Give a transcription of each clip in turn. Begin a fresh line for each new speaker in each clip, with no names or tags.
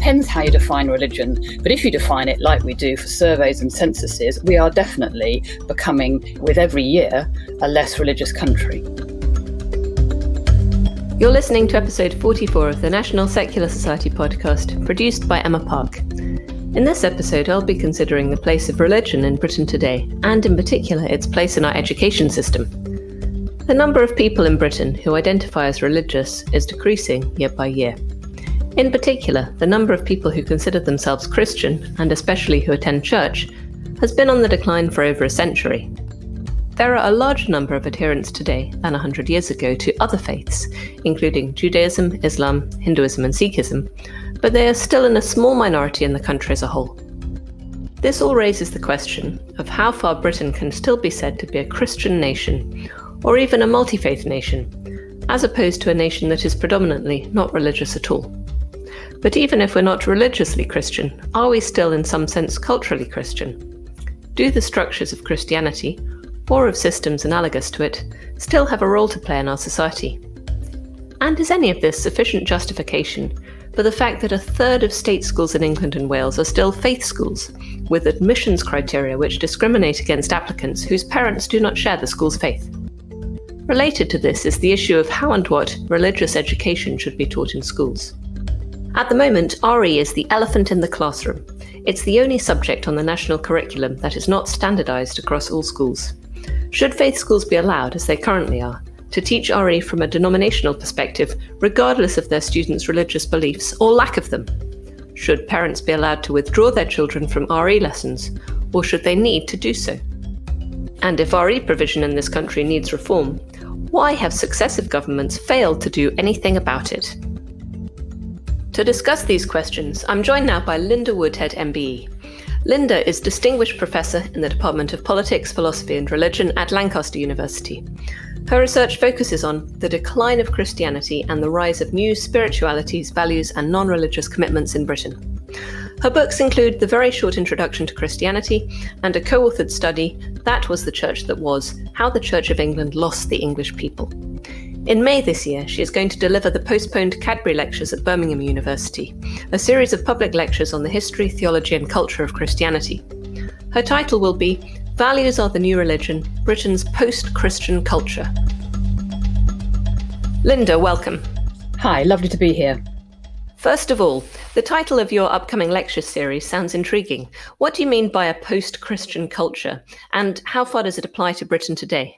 depends how you define religion, but if you define it like we do for surveys and censuses, we are definitely becoming, with every year, a less religious country.
You're listening to episode 44 of the National Secular Society podcast, produced by Emma Park. In this episode, I'll be considering the place of religion in Britain today, and in particular, its place in our education system. The number of people in Britain who identify as religious is decreasing year by year. In particular, the number of people who consider themselves Christian, and especially who attend church, has been on the decline for over a century. There are a larger number of adherents today than 100 years ago to other faiths, including Judaism, Islam, Hinduism and Sikhism, but they are still in a small minority in the country as a whole. This all raises the question of how far Britain can still be said to be a Christian nation, or even a multi-faith nation, as opposed to a nation that is predominantly not religious at all. But even if we're not religiously Christian, are we still in some sense culturally Christian? Do the structures of Christianity, or of systems analogous to it, still have a role to play in our society? And is any of this sufficient justification for the fact that a third of state schools in England and Wales are still faith schools, with admissions criteria which discriminate against applicants whose parents do not share the school's faith? Related to this is the issue of how and what religious education should be taught in schools. At the moment, RE is the elephant in the classroom. It's the only subject on the national curriculum that is not standardised across all schools. Should faith schools be allowed, as they currently are, to teach RE from a denominational perspective, regardless of their students' religious beliefs or lack of them? Should parents be allowed to withdraw their children from RE lessons, or should they need to do so? And if RE provision in this country needs reform, why have successive governments failed to do anything about it? To discuss these questions, I'm joined now by Linda Woodhead MBE. Linda is Distinguished Professor in the Department of Politics, Philosophy and Religion at Lancaster University. Her research focuses on the decline of Christianity and the rise of new spiritualities, values and non-religious commitments in Britain. Her books include The Very Short Introduction to Christianity and a co-authored study, That Was the Church That Was, How the Church of England Lost the English People. In May this year, she is going to deliver the postponed Cadbury Lectures at Birmingham University, a series of public lectures on the history, theology and culture of Christianity. Her title will be Values Are the New Religion, Britain's Post-Christian Culture. Linda, welcome.
Hi, lovely to be here.
First of all, the title of your upcoming lecture series sounds intriguing. What do you mean by a post-Christian culture, and how far does it apply to Britain today?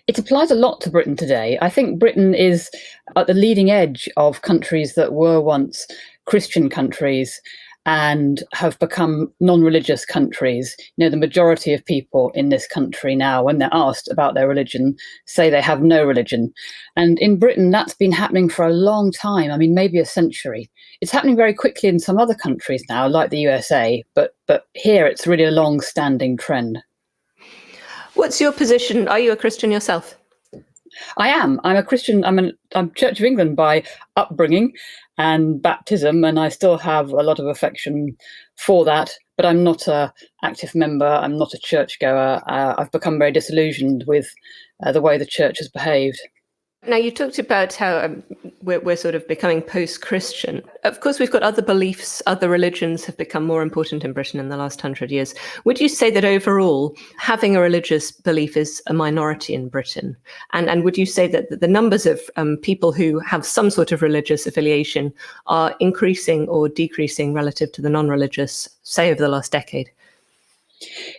It applies a lot to Britain today. I think Britain is at the leading edge of countries that were once Christian countries and have become non-religious countries. You know, the majority of people in this country now, when they're asked about their religion, say they have no religion. And in Britain, that's been happening for a long time. I mean, maybe a century. It's happening very quickly in some other countries now, like the USA, but here it's really a long-standing trend.
What's your position? Are you a Christian yourself?
I am. I'm a Christian. I'm Church of England by upbringing and baptism, and I still have a lot of affection for that. But I'm not an active member. I'm not a churchgoer. I've become very disillusioned with the way the church has behaved.
Now, you talked about how we're sort of becoming post-Christian. Of course, we've got other beliefs, other religions have become more important in Britain in the last 100 years. Would you say that overall, having a religious belief is a minority in Britain? And would you say that the numbers of people who have some sort of religious affiliation are increasing or decreasing relative to the non-religious, say, over the last decade?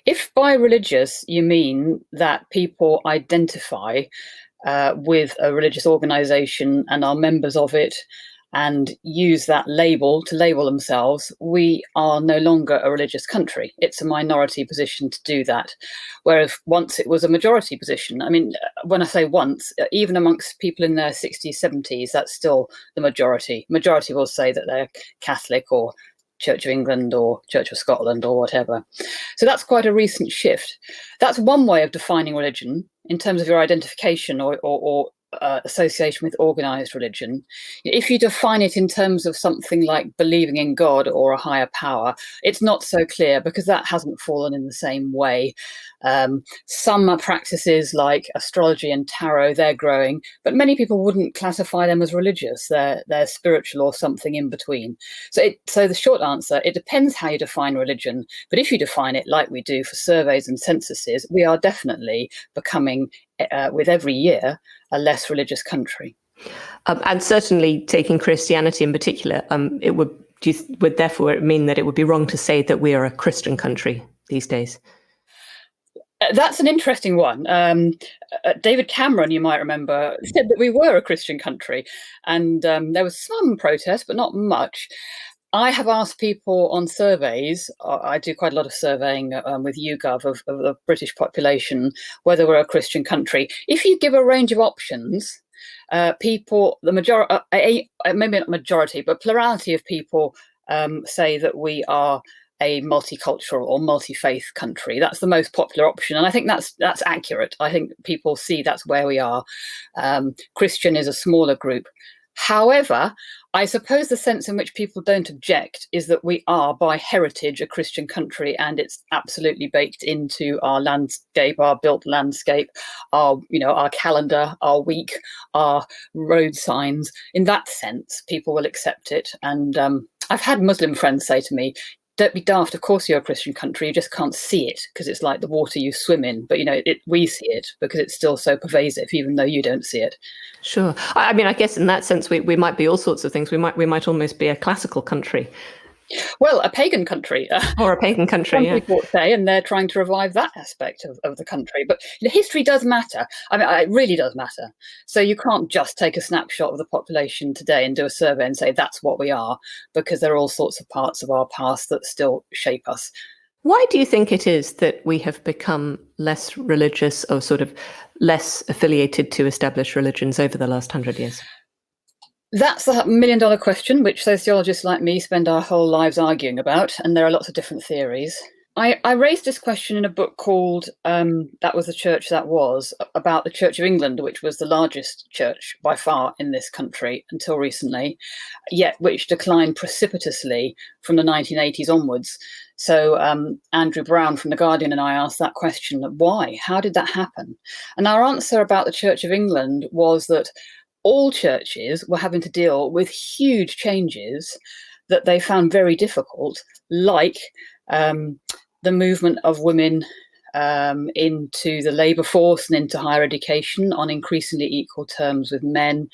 If by religious you mean that people identify with a religious organisation and are members of it and use that label to label themselves, we are no longer a religious country. It's a minority position to do that. Whereas once it was a majority position. I mean, when I say once, even amongst people in their 60s, 70s, that's still the majority. Majority will say that they're Catholic or Church of England or Church of Scotland or whatever. So that's quite a recent shift. That's one way of defining religion in terms of your identification or association with organized religion. If you define it in terms of something like believing in God or a higher power, it's not so clear because that hasn't fallen in the same way. Some practices like astrology and tarot, they're growing, but many people wouldn't classify them as religious. They're spiritual or something in between. So the short answer, it depends how you define religion. But if you define it like we do for surveys and censuses, we are definitely becoming, with every year, a less religious country.
And certainly taking Christianity in particular, it would therefore mean that it would be wrong to say that we are a Christian country these days.
That's an interesting one. David Cameron, you might remember, said that we were a Christian country, and there was some protest, but not much. I have asked people on surveys, I do quite a lot of surveying with YouGov of the British population, whether we're a Christian country. If you give a range of options, people, the majority, maybe not majority, but plurality of people say that we are a multicultural or multi-faith country. That's the most popular option. And I think that's accurate. I think people see that's where we are. Christian is a smaller group. However, I suppose the sense in which people don't object is that we are by heritage a Christian country, and it's absolutely baked into our landscape, our built landscape, our calendar, our week, our road signs. In that sense, people will accept it. And I've had Muslim friends say to me, don't be daft, of course you're a Christian country, you just can't see it because it's like the water you swim in. But, we see it because it's still so pervasive, even though you don't see it.
Sure. I mean, I guess in that sense, we might be all sorts of things. We might almost be a classical country.
Well, a pagan country.
Or a pagan country,
some people say, and they're trying to revive that aspect of the country. But history does matter. I mean, it really does matter. So you can't just take a snapshot of the population today and do a survey and say that's what we are, because there are all sorts of parts of our past that still shape us.
Why do you think it is that we have become less religious or sort of less affiliated to established religions over the last 100 years?
That's the million-dollar question, which sociologists like me spend our whole lives arguing about, and there are lots of different theories. I raised this question in a book called That Was the Church That Was, about the Church of England, which was the largest church by far in this country until recently, yet which declined precipitously from the 1980s onwards. So Andrew Brown from The Guardian and I asked that question, why? How did that happen? And our answer about the Church of England was that all churches were having to deal with huge changes that they found very difficult, like the movement of women into the labour force and into higher education on increasingly equal terms with men,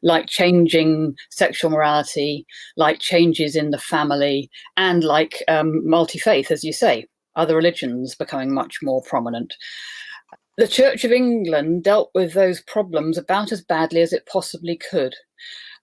like changing sexual morality, like changes in the family, and like multi-faith, as you say, other religions becoming much more prominent. The Church of England dealt with those problems about as badly as it possibly could.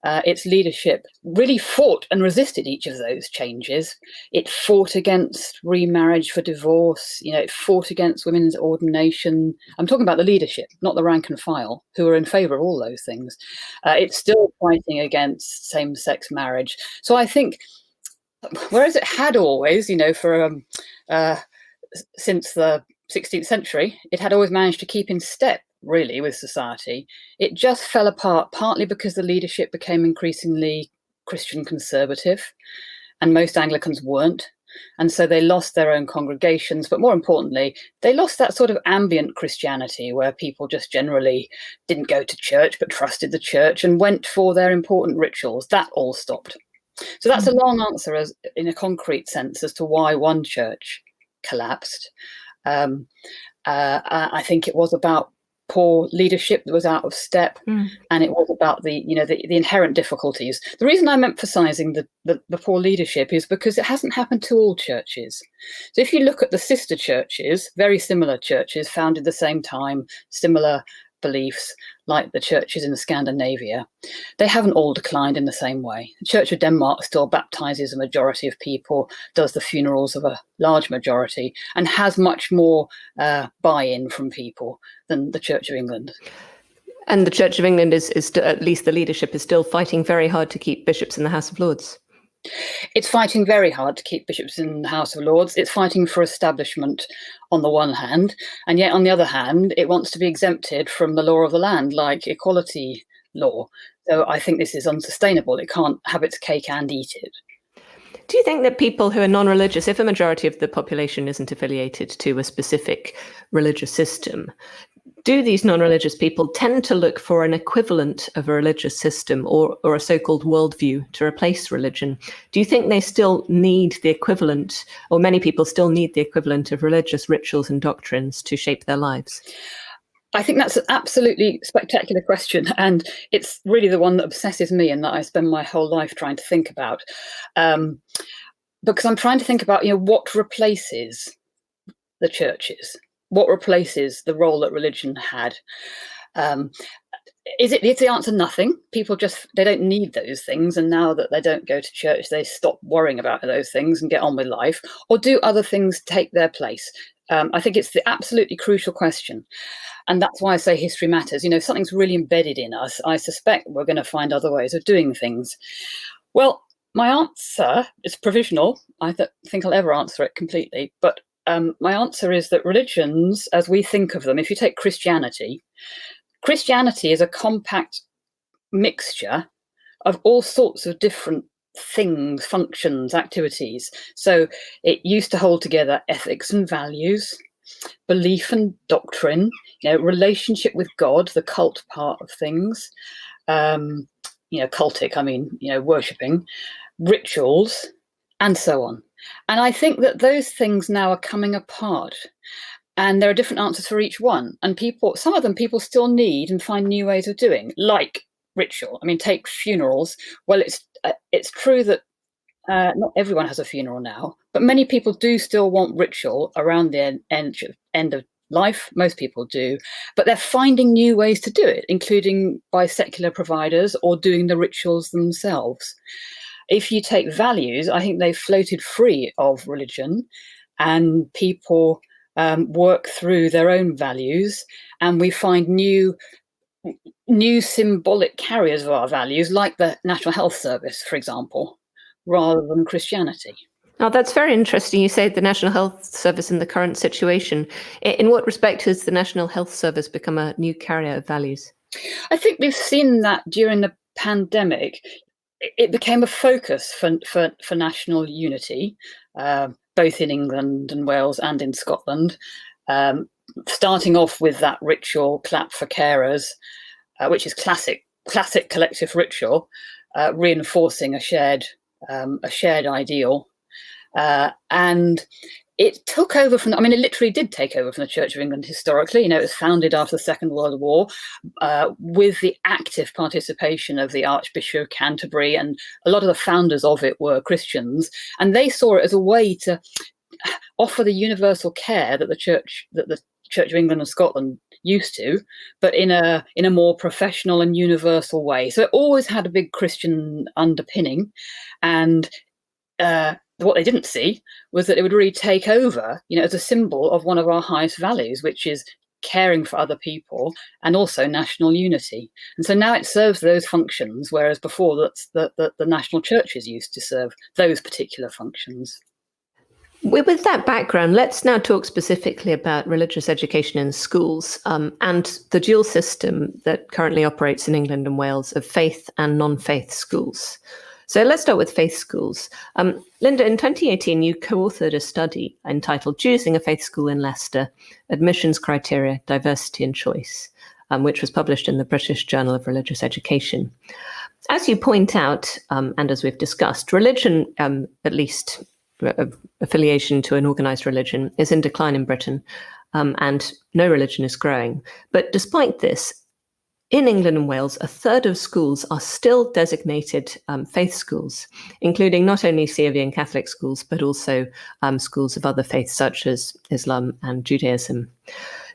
Its leadership really fought and resisted each of those changes. It fought against remarriage for divorce. It fought against women's ordination. I'm talking about the leadership, not the rank and file, who are in favour of all those things. It's still fighting against same-sex marriage. So I think, whereas it had always, since the 16th century, it had always managed to keep in step, really, with society. It just fell apart, partly because the leadership became increasingly Christian conservative, and most Anglicans weren't. And so they lost their own congregations, but more importantly, they lost that sort of ambient Christianity where people just generally didn't go to church, but trusted the church and went for their important rituals. That all stopped. So that's a long answer in a concrete sense as to why one church collapsed. I think it was about poor leadership that was out of step, and it was about the inherent difficulties. The reason I'm emphasising the poor leadership is because it hasn't happened to all churches. So if you look at the sister churches, very similar churches founded the same time, similar beliefs, like the churches in Scandinavia, they haven't all declined in the same way. The Church of Denmark still baptizes a majority of people, does the funerals of a large majority, and has much more buy-in from people than the Church of England.
And the Church of England is still, at least the leadership is still fighting very hard to keep bishops in the House of Lords.
It's fighting very hard to keep bishops in the House of Lords. It's fighting for establishment on the one hand, and yet on the other hand, it wants to be exempted from the law of the land, like equality law. So I think this is unsustainable. It can't have its cake and eat it.
Do you think that people who are non-religious, if a majority of the population isn't affiliated to a specific religious system, do these non-religious people tend to look for an equivalent of a religious system or a so-called worldview to replace religion? Do you think they still need the equivalent, or many people still need the equivalent of religious rituals and doctrines to shape their lives?
I think that's an absolutely spectacular question, and it's really the one that obsesses me and that I spend my whole life trying to think about. Because I'm trying to think about, what replaces the churches? What replaces the role that religion had? Is the answer nothing? People they don't need those things, and now that they don't go to church, they stop worrying about those things and get on with life? Or do other things take their place? I think it's the absolutely crucial question. And that's why I say history matters. If something's really embedded in us, I suspect we're going to find other ways of doing things. Well, my answer is provisional. I think I'll ever answer it completely. But my answer is that religions, as we think of them, if you take Christianity is a compact mixture of all sorts of different things, functions, activities. So it used to hold together ethics and values, belief and doctrine, relationship with God, the cult part of things, cultic, worshipping, rituals, and so on. And I think that those things now are coming apart, and there are different answers for each one. And some of them people still need and find new ways of doing, like ritual. Take funerals. Well, it's true that not everyone has a funeral now, but many people do still want ritual around the end of life. Most people do, but they're finding new ways to do it, including by secular providers or doing the rituals themselves. If you take values, I think they've floated free of religion, and people work through their own values, and we find new symbolic carriers of our values, like the National Health Service, for example, rather than Christianity.
Oh, that's very interesting. You say the National Health Service in the current situation. In what respect has the National Health Service become a new carrier of values?
I think we've seen that during the pandemic. It became a focus for national unity, both in England and Wales and in Scotland, starting off with that ritual clap for carers, which is classic collective ritual, reinforcing a shared ideal. And it took over it literally did take over from the Church of England historically. It was founded after the Second World War with the active participation of the Archbishop of Canterbury, and a lot of the founders of it were Christians, and they saw it as a way to offer the universal care that the Church of England and Scotland used to, but in a more professional and universal way. So it always had a big Christian underpinning, and what they didn't see was that it would really take over, as a symbol of one of our highest values, which is caring for other people and also national unity. And so now it serves those functions, whereas before the national churches used to serve those particular functions.
With that background, let's now talk specifically about religious education in schools and the dual system that currently operates in England and Wales of faith and non-faith schools. So let's start with faith schools. Linda, in 2018, you co-authored a study entitled Choosing a Faith School in Leicester, Admissions Criteria, Diversity and Choice, which was published in the British Journal of Religious Education. As you point out, and as we've discussed, religion, at least affiliation to an organised religion, is in decline in Britain, and no religion is growing. But despite this, in England and Wales, a third of schools are still designated faith schools, including not only COV and Catholic schools, but also schools of other faiths such as Islam and Judaism.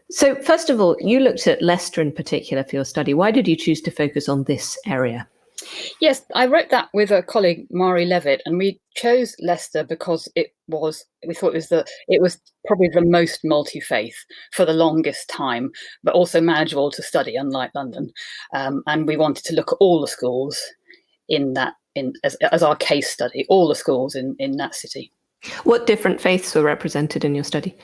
So first of all, you looked at Leicester in particular for your study. Why did you choose to focus on this area?
Yes, I wrote that with a colleague, Mari Levitt, and we chose Leicester because we thought it was probably the most multi-faith for the longest time, but also manageable to study, unlike London. And we wanted to look at all the schools in that as our case study, all the schools in that city.
What different faiths were represented in your study?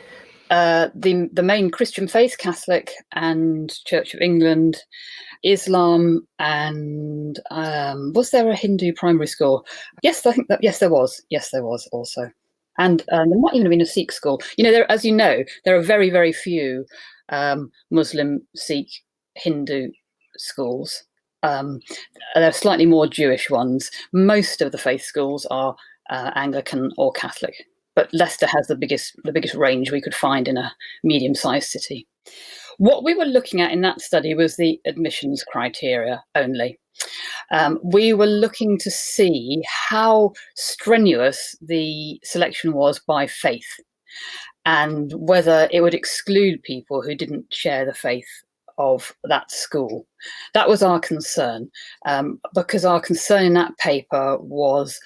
The main Christian faith, Catholic and Church of England, Islam, and was there a Hindu primary school? Yes, I think that yes there was also, and there might even have been a Sikh school. As you know, there are very, very few Muslim, Sikh, Hindu schools. There are slightly more Jewish ones. Most of the faith schools are Anglican or Catholic, but Leicester has the biggest range we could find in a medium-sized city. What we were looking at in that study was the admissions criteria only. We were looking to see how strenuous the selection was by faith and whether it would exclude people who didn't share the faith of that school. That was our concern, because our concern in that paper was,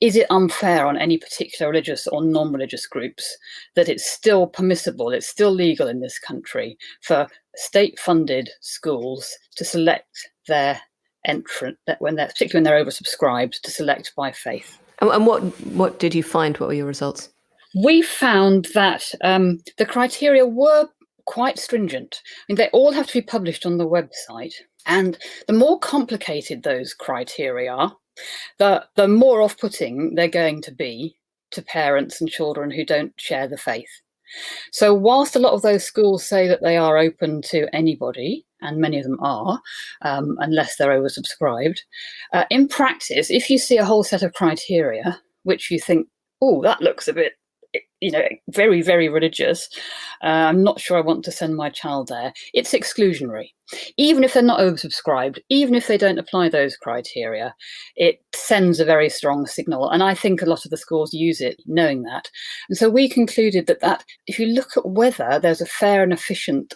is it unfair on any particular religious or non-religious groups that it's still permissible, it's still legal in this country for state-funded schools to select their entrant, particularly when they're oversubscribed, to select by faith?
And what did you find? What were your results?
We found that the criteria were quite stringent. I mean, they all have to be published on the website, and the more complicated those criteria are, the more off-putting they're going to be to parents and children who don't share the faith. So whilst a lot of those schools say that they are open to anybody, and many of them are, unless they're oversubscribed, in practice, if you see a whole set of criteria which you think, oh, that looks a bit, very, very religious, I'm not sure I want to send my child there, it's exclusionary. Even if they're not oversubscribed, even if they don't apply those criteria, it sends a very strong signal. And I think a lot of the schools use it knowing that. And so we concluded that if you look at whether there's a fair and efficient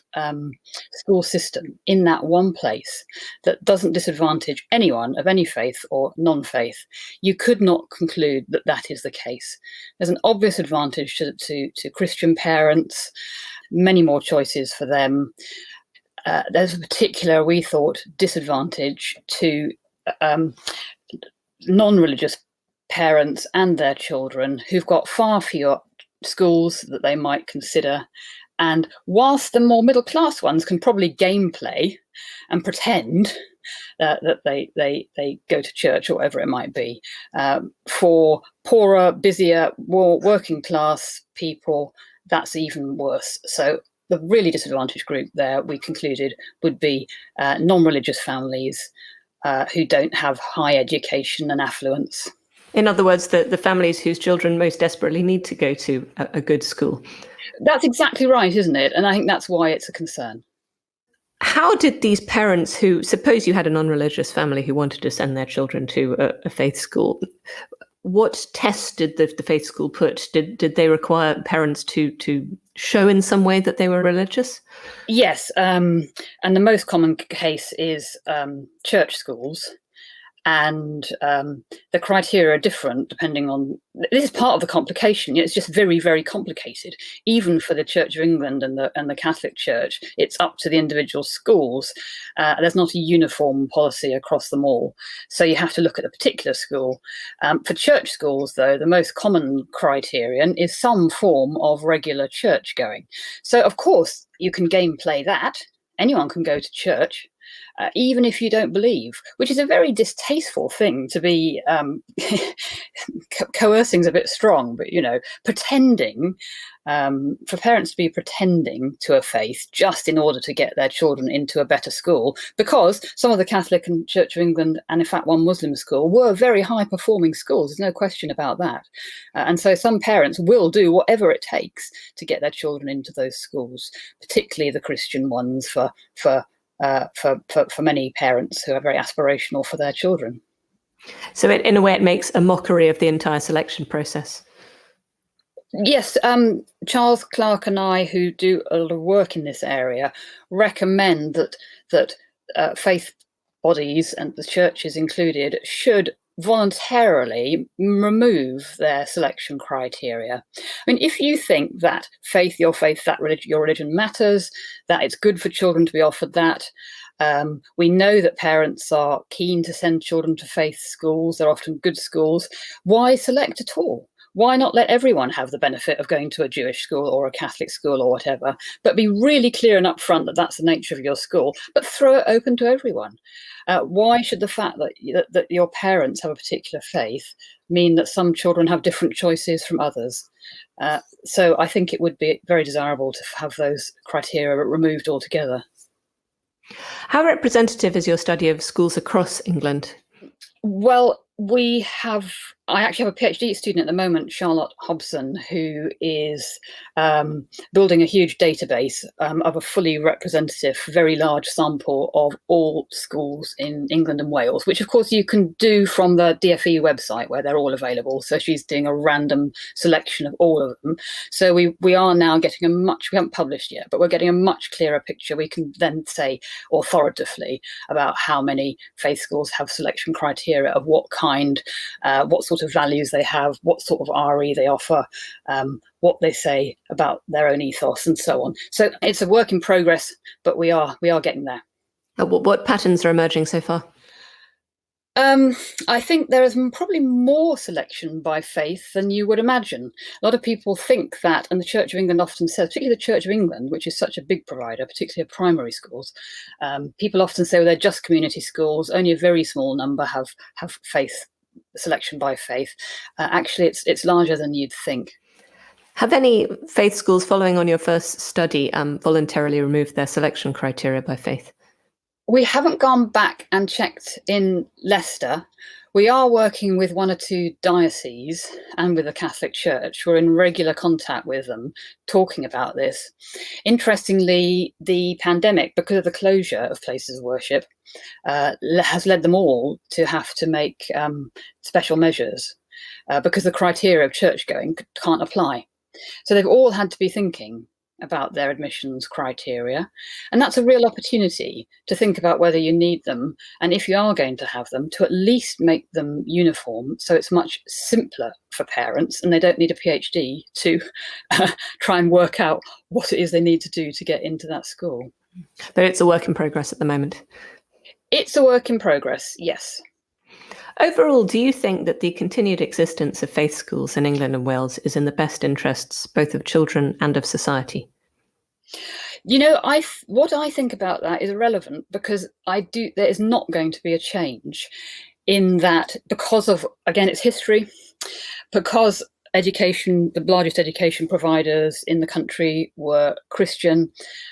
school system in that one place that doesn't disadvantage anyone of any faith or non-faith, you could not conclude that that is the case. There's an obvious advantage to Christian parents, many more choices for them. There's a particular, we thought, disadvantage to non-religious parents and their children who've got far fewer schools that they might consider. And whilst the more middle-class ones can probably gameplay and pretend that they go to church or whatever it might be, for poorer, busier, more working-class people, that's even worse. So the really disadvantaged group there, we concluded, would be non-religious families who don't have high education and affluence.
In other words, the families whose children most desperately need to go to a good school.
That's exactly right, isn't it? And I think that's why it's a concern.
How did these parents who, suppose you had a non-religious family who wanted to send their children to a faith school, what test did the faith school put? Did they require parents to show in some way that they were religious?
Yes, and the most common case is church schools. And the criteria are different depending on, this is part of the complication. It's just very, very complicated. Even for the Church of England and the Catholic Church, it's up to the individual schools. There's not a uniform policy across them all. So you have to look at the particular school. For church schools, though, the most common criterion is some form of regular church going. So, of course, you can gameplay that. Anyone can go to church. Even if you don't believe, which is a very distasteful thing to be coercing is a bit strong, but pretending, for parents to be pretending to a faith just in order to get their children into a better school, because some of the Catholic and Church of England, and in fact one Muslim school, were very high performing schools. There's no question about that. And so some parents will do whatever it takes to get their children into those schools, particularly the Christian ones for many parents who are very aspirational for their children.
So in a way, it makes a mockery of the entire selection process.
Yes, Charles Clarke and I, who do a lot of work in this area, recommend that faith bodies, and the churches included, should voluntarily remove their selection criteria. I mean, if you think that your religion matters, that it's good for children to be offered that, We know that parents are keen to send children to faith schools. They're often good schools. Why select at all? Why not let everyone have the benefit of going to a Jewish school or a Catholic school or whatever, but be really clear and upfront that that's the nature of your school, but throw it open to everyone? Why should the fact that your parents have a particular faith mean that some children have different choices from others? So I think it would be very desirable to have those criteria removed altogether.
How representative is your study of schools across England?
Well, I actually have a PhD student at the moment, Charlotte Hobson, who is building a huge database of a fully representative, very large sample of all schools in England and Wales, which of course you can do from the DFE website where they're all available. So she's doing a random selection of all of them. So we are now getting we haven't published yet, but we're getting a much clearer picture. We can then say authoritatively about how many faith schools have selection criteria of what kind, what sort of values they have, what sort of RE they offer, what they say about their own ethos, and so on. So it's a work in progress, but we are getting there.
What patterns are emerging so far?
I think there is probably more selection by faith than you would imagine. A lot of people think that, and the Church of England often says, particularly the Church of England, which is such a big provider, particularly of primary schools, people often say, well, they're just community schools, only a very small number have faith, selection by faith. Actually, it's larger than you'd think.
Have any faith schools following on your first study voluntarily removed their selection criteria by faith?
We haven't gone back and checked in Leicester. We are working with one or two dioceses and with the Catholic Church. We're in regular contact with them, talking about this. Interestingly, the pandemic, because of the closure of places of worship, has led them all to have to make special measures because the criteria of church going can't apply. So they've all had to be thinking about their admissions criteria. And that's a real opportunity to think about whether you need them, and if you are going to have them, to at least make them uniform, so it's much simpler for parents and they don't need a PhD to try and work out what it is they need to do to get into that school.
But it's a work in progress at the moment.
It's a work in progress, yes.
Overall, do you think that the continued existence of faith schools in England and Wales is in the best interests both of children and of society?
You know, what I think about that is irrelevant, because there is not going to be a change in that, because of, again, its history, because education, the largest education providers in the country were Christian,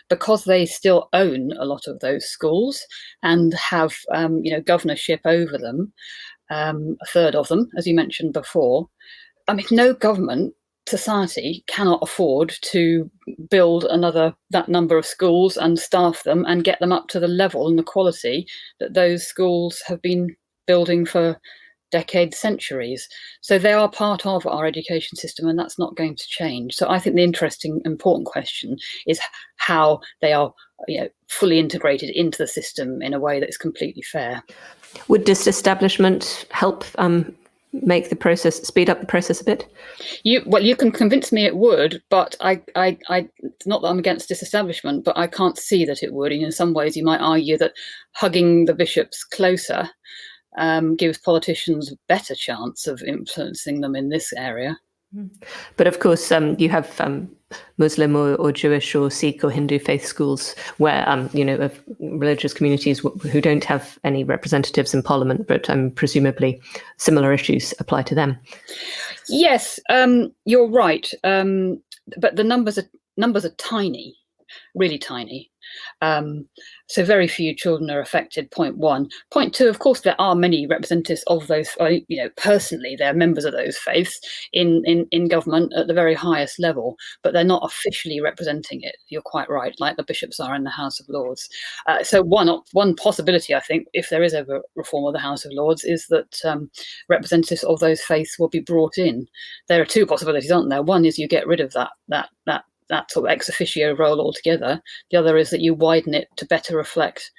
because they still own a lot of those schools and have, governorship over them, a third of them, as you mentioned before. I mean, no government society cannot afford to build that number of schools and staff them and get them up to the level and the quality that those schools have been building for decades, centuries. So they are part of our education system, and that's not going to change. So I think the interesting, important question is how they are fully integrated into the system in a way that is completely fair.
Would disestablishment help speed up the process a bit?
You can convince me it would, but it's not that I'm against disestablishment, but I can't see that it would. And in some ways, you might argue that hugging the bishops closer gives politicians a better chance of influencing them in this area.
But of course, you have Muslim or Jewish or Sikh or Hindu faith schools where, of religious communities who don't have any representatives in Parliament, but presumably similar issues apply to them. Yes,
you're right. But the numbers are tiny, really tiny. So very few children are affected, point one. Point two, of course, there are many representatives of those, personally, they're members of those faiths in government at the very highest level, but they're not officially representing it. You're quite right, like the bishops are in the House of Lords. So one possibility, I think, if there is ever reform of the House of Lords, is that representatives of those faiths will be brought in. There are two possibilities, aren't there? One is you get rid of that sort of ex officio role altogether. The other is that you widen it to better reflect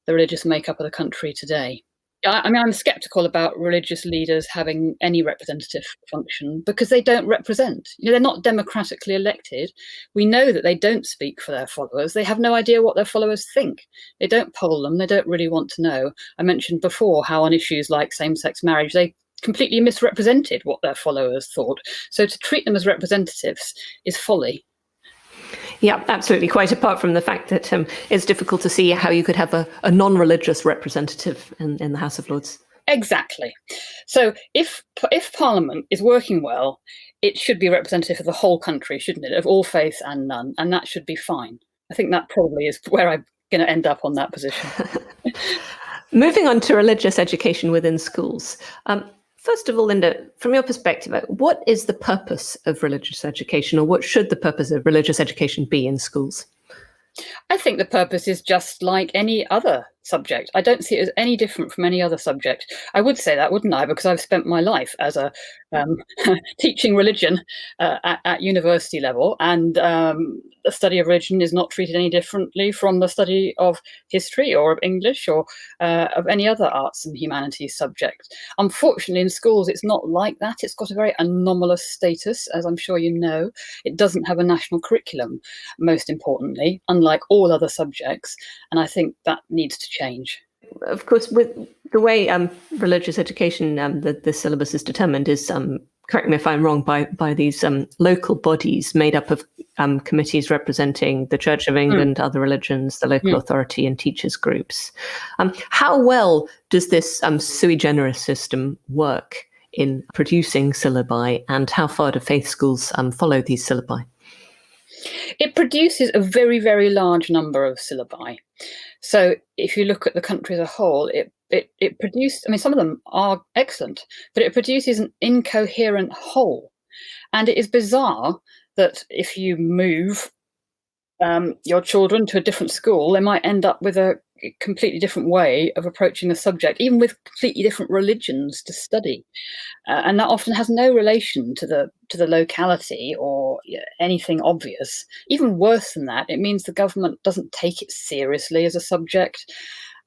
the religious makeup of the country today. I mean, I'm sceptical about religious leaders having any representative function because they don't represent. They're not democratically elected. We know that they don't speak for their followers. They have no idea what their followers think. They don't poll them. They don't really want to know. I mentioned before how on issues like same-sex marriage, they completely misrepresented what their followers thought. So to treat them as representatives is folly.
Yeah, absolutely. Quite apart from the fact that it's difficult to see how you could have a non-religious representative in the House of Lords.
Exactly. So if Parliament is working well, it should be representative of the whole country, shouldn't it? Of all faiths and none, and that should be fine. I think that probably is where I'm going to end up on that position.
Moving on to religious education within schools. First of all, Linda, from your perspective, what is the purpose of religious education, or what should the purpose of religious education be in schools?
I think the purpose is just like any other subject. I don't see it as any different from any other subject. I would say that, wouldn't I? Because I've spent my life as a teaching religion at university level, and the study of religion is not treated any differently from the study of history or of English or of any other arts and humanities subject. Unfortunately, in schools, it's not like that. It's got a very anomalous status, as I'm sure you know. It doesn't have a national curriculum, most importantly, unlike all other subjects, and I think that needs to change.
Of course, with the way religious education, the syllabus is determined is, correct me if I'm wrong, by these local bodies made up of committees representing the Church of England, other religions, the local authority and teachers groups. How well does this sui generis system work in producing syllabi, and how far do faith schools follow these syllabi?
It produces a very, very large number of syllabi. So if you look at the country as a whole, it produced, I mean, some of them are excellent, but it produces an incoherent whole. And it is bizarre that if you move your children to a different school, they might end up with a completely different way of approaching the subject, even with completely different religions to study. And that often has no relation to the locality or anything obvious. Even worse than that, it means the government doesn't take it seriously as a subject,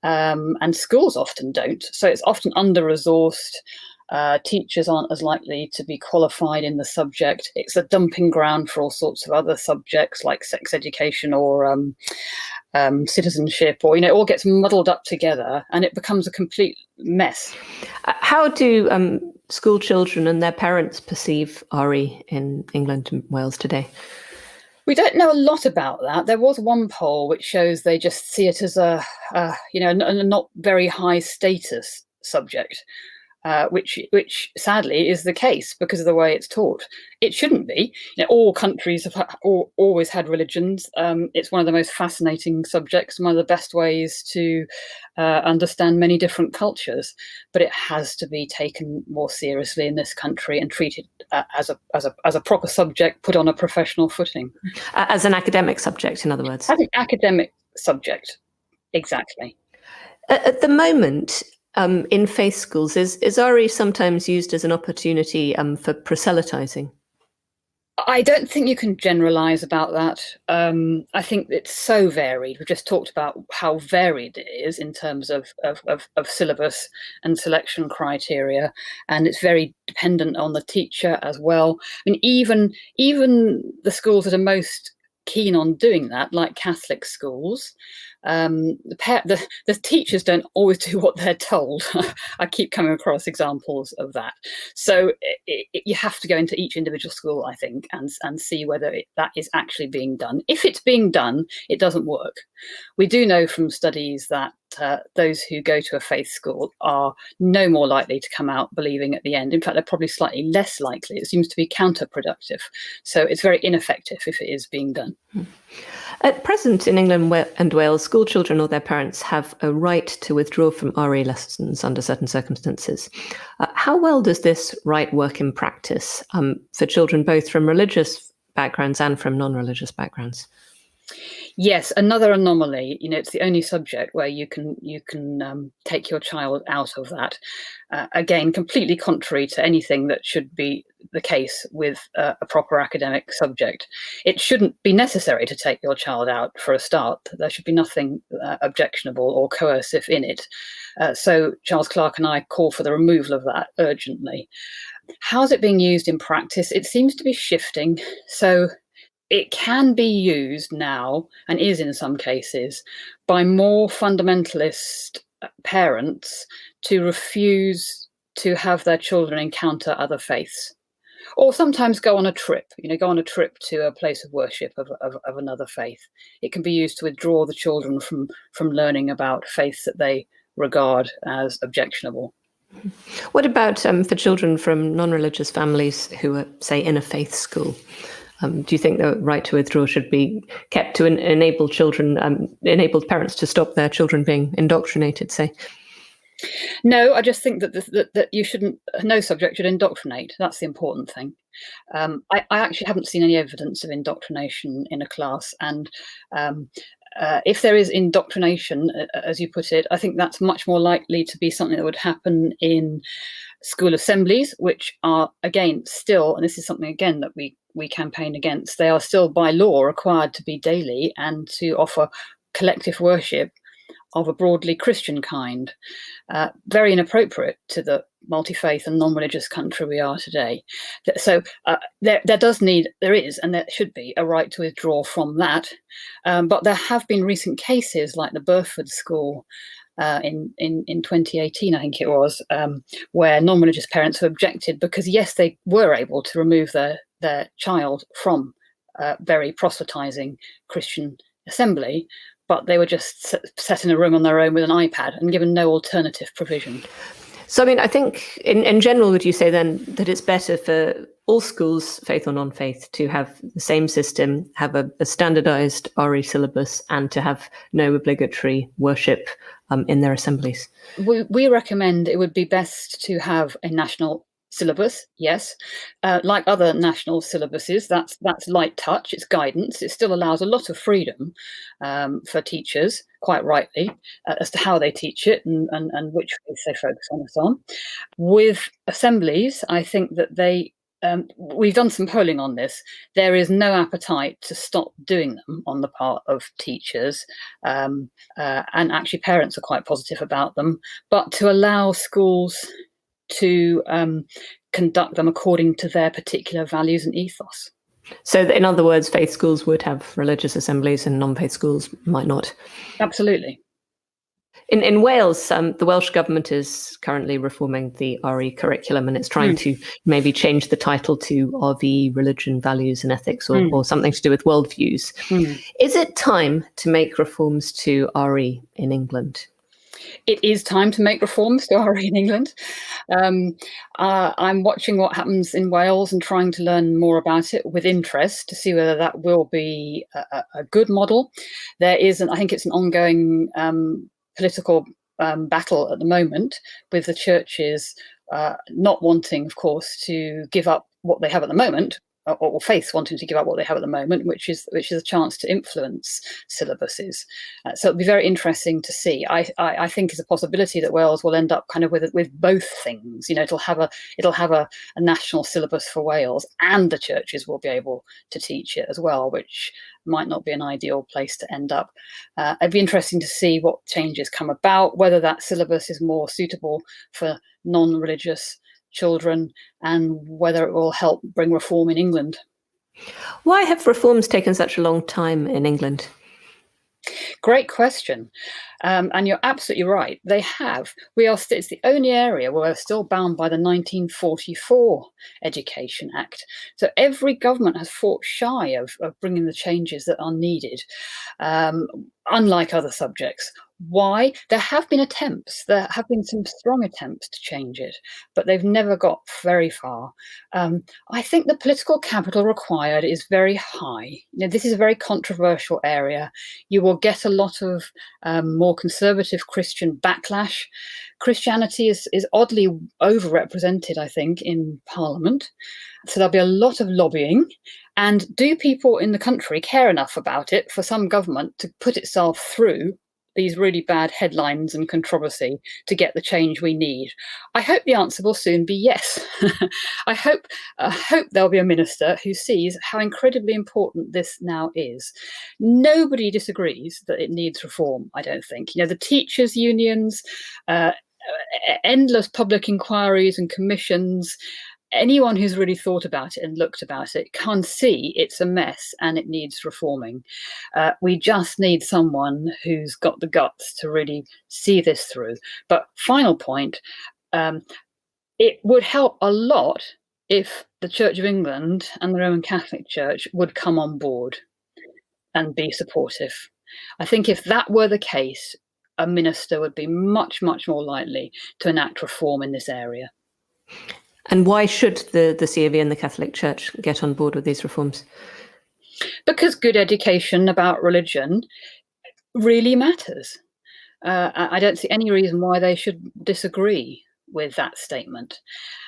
and schools often don't. So it's often under-resourced. Teachers aren't as likely to be qualified in the subject. It's a dumping ground for all sorts of other subjects like sex education or citizenship, or it all gets muddled up together and it becomes a complete mess.
How do school children and their parents perceive RE in England and Wales today?
We don't know a lot about that. There was one poll which shows they just see it as a not very high status subject. Which sadly is the case because of the way it's taught. It shouldn't be. All countries have always had religions. It's one of the most fascinating subjects, one of the best ways to understand many different cultures. But it has to be taken more seriously in this country and treated as a proper subject, put on a professional footing.
As an academic subject, in other words.
As an academic subject, exactly.
At the moment, in faith schools, is RE sometimes used as an opportunity for proselytizing?
I don't think you can generalize about that. I think it's so varied. We've just talked about how varied it is in terms of syllabus and selection criteria, and it's very dependent on the teacher as well. I mean, even the schools that are most keen on doing that, like Catholic schools, the teachers don't always do what they're told. I keep coming across examples of that. So you have to go into each individual school, I think, and see whether that is actually being done. If it's being done, it doesn't work. We do know from studies that those who go to a faith school are no more likely to come out believing at the end. In fact, they're probably slightly less likely. It seems to be counterproductive. So it's very ineffective if it is being done.
At present, in England and Wales, school children or their parents have a right to withdraw from RE lessons under certain circumstances. How well does this right work in practice for children both from religious backgrounds and from non-religious backgrounds?
Yes, another anomaly. It's the only subject where you can take your child out of that. Again, completely contrary to anything that should be the case with a proper academic subject. It shouldn't be necessary to take your child out for a start. There should be nothing objectionable or coercive in it. So Charles Clarke and I call for the removal of that urgently. How's it being used in practice? It seems to be shifting. So it can be used now, and is in some cases, by more fundamentalist parents to refuse to have their children encounter other faiths, or sometimes go on a trip, to a place of worship of another faith. It can be used to withdraw the children from learning about faiths that they regard as objectionable.
What about for children from non-religious families who are, say, in a faith school? Do you think the right to withdraw should be kept to enable parents to stop their children being indoctrinated, say?
No, I just think that you shouldn't. No subject should indoctrinate. That's the important thing. I actually haven't seen any evidence of indoctrination in a class, and if there is indoctrination, as you put it, I think that's much more likely to be something that would happen in school assemblies, which are, again, still, and this is something again that we campaign against, they are still by law required to be daily and to offer collective worship of a broadly Christian kind. Very inappropriate to the multi-faith and non-religious country we are today. So there is, and there should be, a right to withdraw from that. But there have been recent cases like the Burford School in 2018, I think it was, where non-religious parents have objected because, yes, they were able to remove their child from very proselytizing Christian assembly, but they were just set in a room on their own with an iPad and given no alternative provision.
So, I mean, I think in general, would you say then that it's better for all schools, faith or non-faith, to have the same system, have a standardized RE syllabus, and to have no obligatory worship in their assemblies?
We recommend it would be best to have a national syllabus, yes. Like other national syllabuses, that's light touch, it's guidance. It still allows a lot of freedom for teachers, quite rightly, as to how they teach it and which faiths they focus on and so on. With assemblies, I think that we've done some polling on this. There is no appetite to stop doing them on the part of teachers, and actually parents are quite positive about them, but to allow schools to conduct them according to their particular values and ethos.
So, in other words, faith schools would have religious assemblies and non-faith schools might not?
Absolutely.
In Wales, the Welsh government is currently reforming the RE curriculum, and it's trying to maybe change the title to RV, religion, values and ethics, or something to do with worldviews. Is it time to make reforms to RE in England?
It is time to make reforms to RE in England. I'm watching what happens in Wales and trying to learn more about it with interest to see whether that will be a good model. There is, I think it's an ongoing political battle at the moment, with the churches not wanting, of course, to give up what they have at the moment, or faiths wanting to give up what they have at the moment, which is a chance to influence syllabuses. So it'll be very interesting to see. I think it's a possibility that Wales will end up kind of with both things. It'll have a national syllabus for Wales, and the churches will be able to teach it as well, which might not be an ideal place to end up. It'd be interesting to see what changes come about, whether that syllabus is more suitable for non-religious children, and whether it will help bring reform in England.
Why have reforms taken such a long time in England?
Great question. And you're absolutely right. They have. It's the only area where we're still bound by the 1944 Education Act. So every government has fought shy of bringing the changes that are needed, unlike other subjects. Why? There have been attempts. There have been some strong attempts to change it, but they've never got very far. I think the political capital required is very high. This is a very controversial area. You will get a lot of more conservative Christian backlash. Christianity is oddly overrepresented, I think, in Parliament. So there'll be a lot of lobbying. And do people in the country care enough about it for some government to put itself through these really bad headlines and controversy to get the change we need? I hope the answer will soon be yes. I hope there'll be a minister who sees how incredibly important this now is. Nobody disagrees that it needs reform, I don't think. The teachers' unions, endless public inquiries and commissions, anyone who's really thought about it and looked about it can see it's a mess and it needs reforming. We just need someone who's got the guts to really see this through. But final point, it would help a lot if the Church of England and the Roman Catholic Church would come on board and be supportive. I think if that were the case, a minister would be much, much more likely to enact reform in this area.
And why should the CAV and the Catholic Church get on board with these reforms?
Because good education about religion really matters. I don't see any reason why they should disagree with that statement.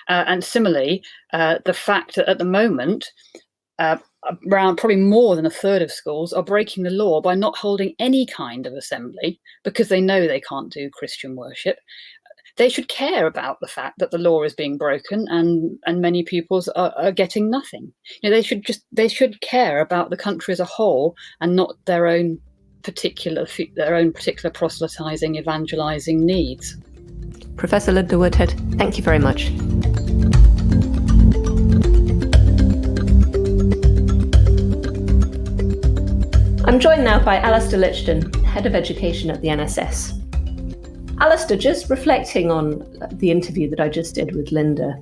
And similarly, the fact that at the moment, around probably more than a third of schools are breaking the law by not holding any kind of assembly because they know they can't do Christian worship. They should care about the fact that the law is being broken and many pupils are getting nothing. They should care about the country as a whole and not their own particular proselytizing, evangelizing needs.
Professor Linda Woodhead, thank you very much. I'm joined now by Alistair Lichton, Head of Education at the NSS. Alistair, just reflecting on the interview that I just did with Linda,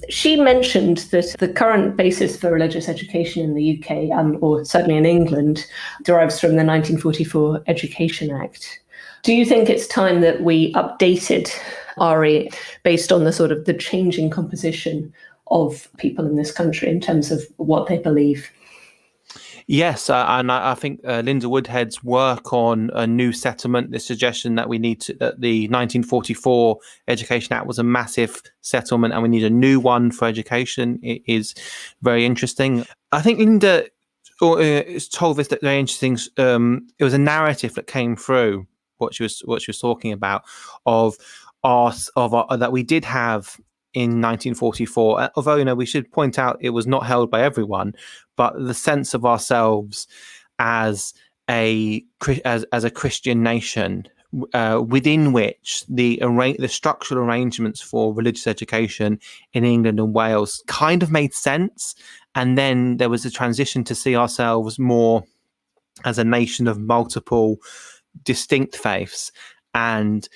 she mentioned that the current basis for religious education in the UK, or certainly in England, derives from the 1944 Education Act. Do you think it's time that we updated RE based on the changing composition of people in this country in terms of what they believe?
Yes, and I think Linda Woodhead's work on a new settlement, the suggestion that that the 1944 Education Act was a massive settlement and we need a new one for education, it is very interesting. I think Linda told this that very interesting. It was a narrative that came through what she was talking about of that we did have in 1944, although we should point out it was not held by everyone, but the sense of ourselves as a Christian nation, within which the structural arrangements for religious education in England and Wales kind of made sense, and then there was a transition to see ourselves more as a nation of multiple distinct faiths. And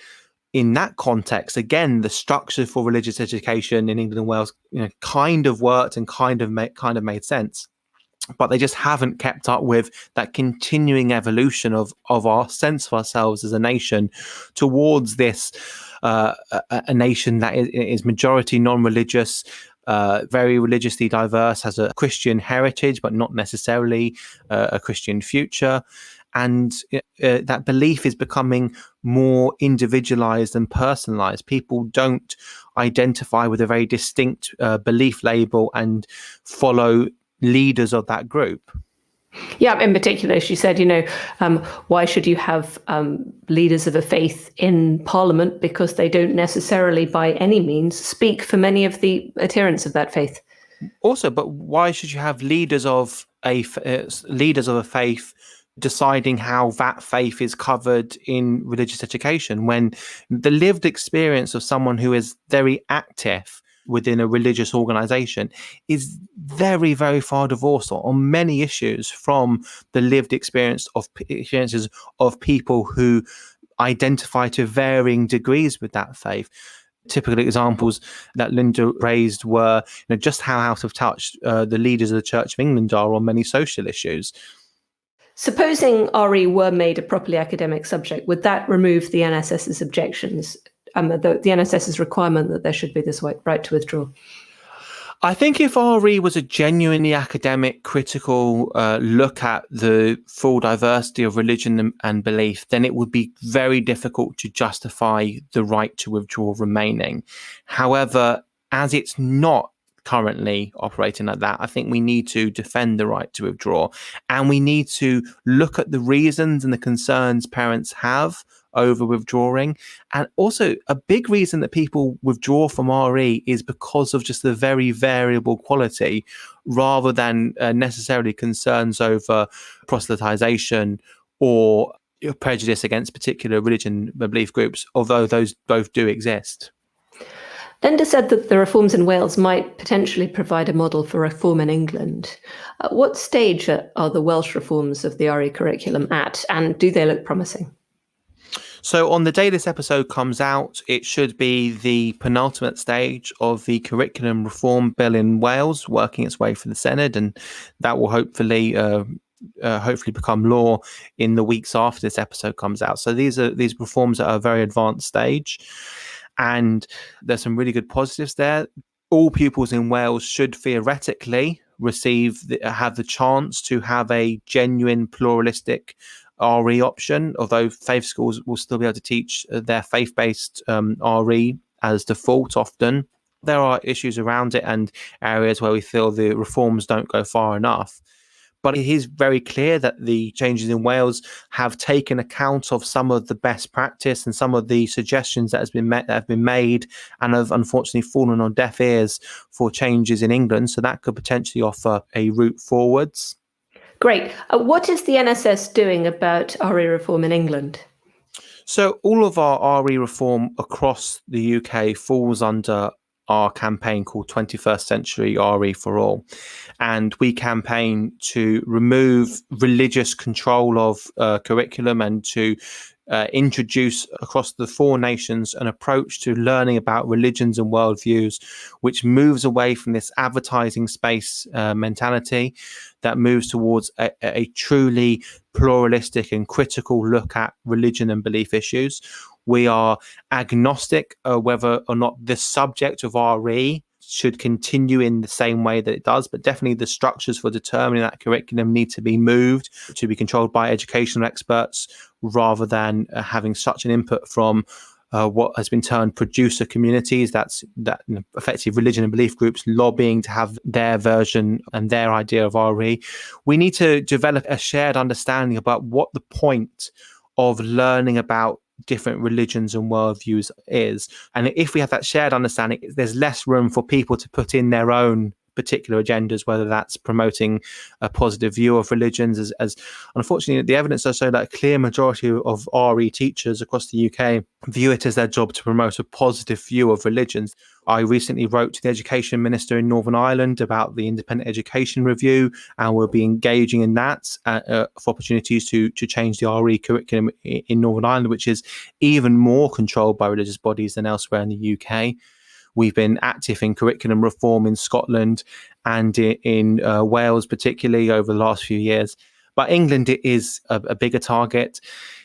in that context, again, the structure for religious education in England and Wales, kind of worked and kind of made sense, but they just haven't kept up with that continuing evolution of our sense of ourselves as a nation towards this a nation that is majority non-religious, very religiously diverse, has a Christian heritage, but not necessarily a Christian future. And that belief is becoming more individualized and personalized. People don't identify with a very distinct belief label and follow leaders of that group.
Yeah, in particular, she said, why should you have leaders of a faith in Parliament? Because they don't necessarily by any means speak for many of the adherents of that faith.
Also, but why should you have leaders of a faith deciding how that faith is covered in religious education, when the lived experience of someone who is very active within a religious organization is very, very far divorced on many issues from the lived experiences of people who identify to varying degrees with that faith. Typical examples that Linda raised were just how out of touch the leaders of the Church of England are on many social issues.
Supposing RE were made a properly academic subject, would that remove the NSS's objections, the NSS's requirement that there should be this right to withdraw?
I think if RE was a genuinely academic, critical look at the full diversity of religion and belief, then it would be very difficult to justify the right to withdraw remaining. However, as it's not currently operating like that, I think we need to defend the right to withdraw, and we need to look at the reasons and the concerns parents have over withdrawing. And also a big reason that people withdraw from RE is because of just the very variable quality, rather than necessarily concerns over proselytization or prejudice against particular religion belief groups, although those both do exist.
Linda said that the reforms in Wales might potentially provide a model for reform in England. At what stage are the Welsh reforms of the RE curriculum at, and do they look promising?
So on the day this episode comes out, it should be the penultimate stage of the curriculum reform bill in Wales, working its way through the Senedd, and that will hopefully become law in the weeks after this episode comes out. So these reforms at a very advanced stage, and there's some really good positives there. All pupils in Wales should theoretically have the chance to have a genuine pluralistic RE option, although faith schools will still be able to teach their faith-based RE as default often. There are issues around it and areas where we feel the reforms don't go far enough. But it is very clear that the changes in Wales have taken account of some of the best practice and some of the suggestions that have been made and have unfortunately fallen on deaf ears for changes in England. So that could potentially offer a route forwards.
Great. What is the NSS doing about RE reform in England?
So all of our RE reform across the UK falls under our campaign called 21st Century RE for All. And we campaign to remove religious control of curriculum and to introduce across the four nations an approach to learning about religions and worldviews, which moves away from this advertising space mentality, that moves towards a truly pluralistic and critical look at religion and belief issues. We are agnostic whether or not the subject of RE should continue in the same way that it does, but definitely the structures for determining that curriculum need to be moved to be controlled by educational experts rather than having such an input from what has been termed producer communities, that effective religion and belief groups lobbying to have their version and their idea of RE. We need to develop a shared understanding about what the point of learning about different religions and worldviews is. And if we have that shared understanding, there's less room for people to put in their own particular agendas, whether that's promoting a positive view of religions, as unfortunately the evidence does show that a clear majority of RE teachers across the UK view it as their job to promote a positive view of religions. I recently wrote to the Education Minister in Northern Ireland about the Independent Education Review, and we'll be engaging in that for opportunities to change the RE curriculum in Northern Ireland, which is even more controlled by religious bodies than elsewhere in the UK. We've been active in curriculum reform in Scotland and in Wales, particularly over the last few years. But England is a bigger target.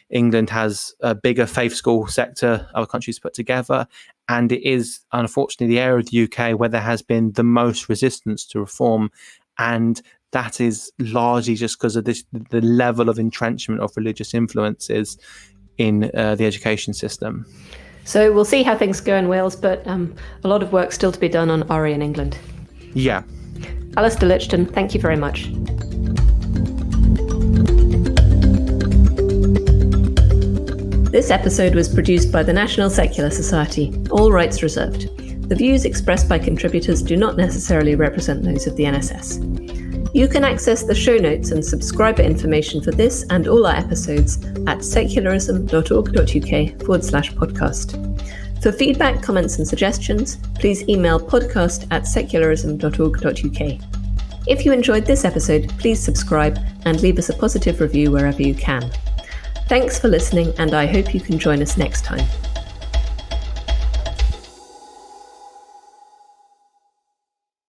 England has a bigger faith school sector other countries put together. And it is, unfortunately, the area of the UK where there has been the most resistance to reform. And that is largely just because of the level of entrenchment of religious influences in the education system.
So we'll see how things go in Wales, but a lot of work still to be done on RE in England.
Yeah.
Alistair Lichton, thank you very much. This episode was produced by the National Secular Society, all rights reserved. The views expressed by contributors do not necessarily represent those of the NSS. You can access the show notes and subscriber information for this and all our episodes at secularism.org.uk/podcast. For feedback, comments and suggestions, please email podcast@secularism.org.uk. If you enjoyed this episode, please subscribe and leave us a positive review wherever you can. Thanks for listening, and I hope you can join us next time.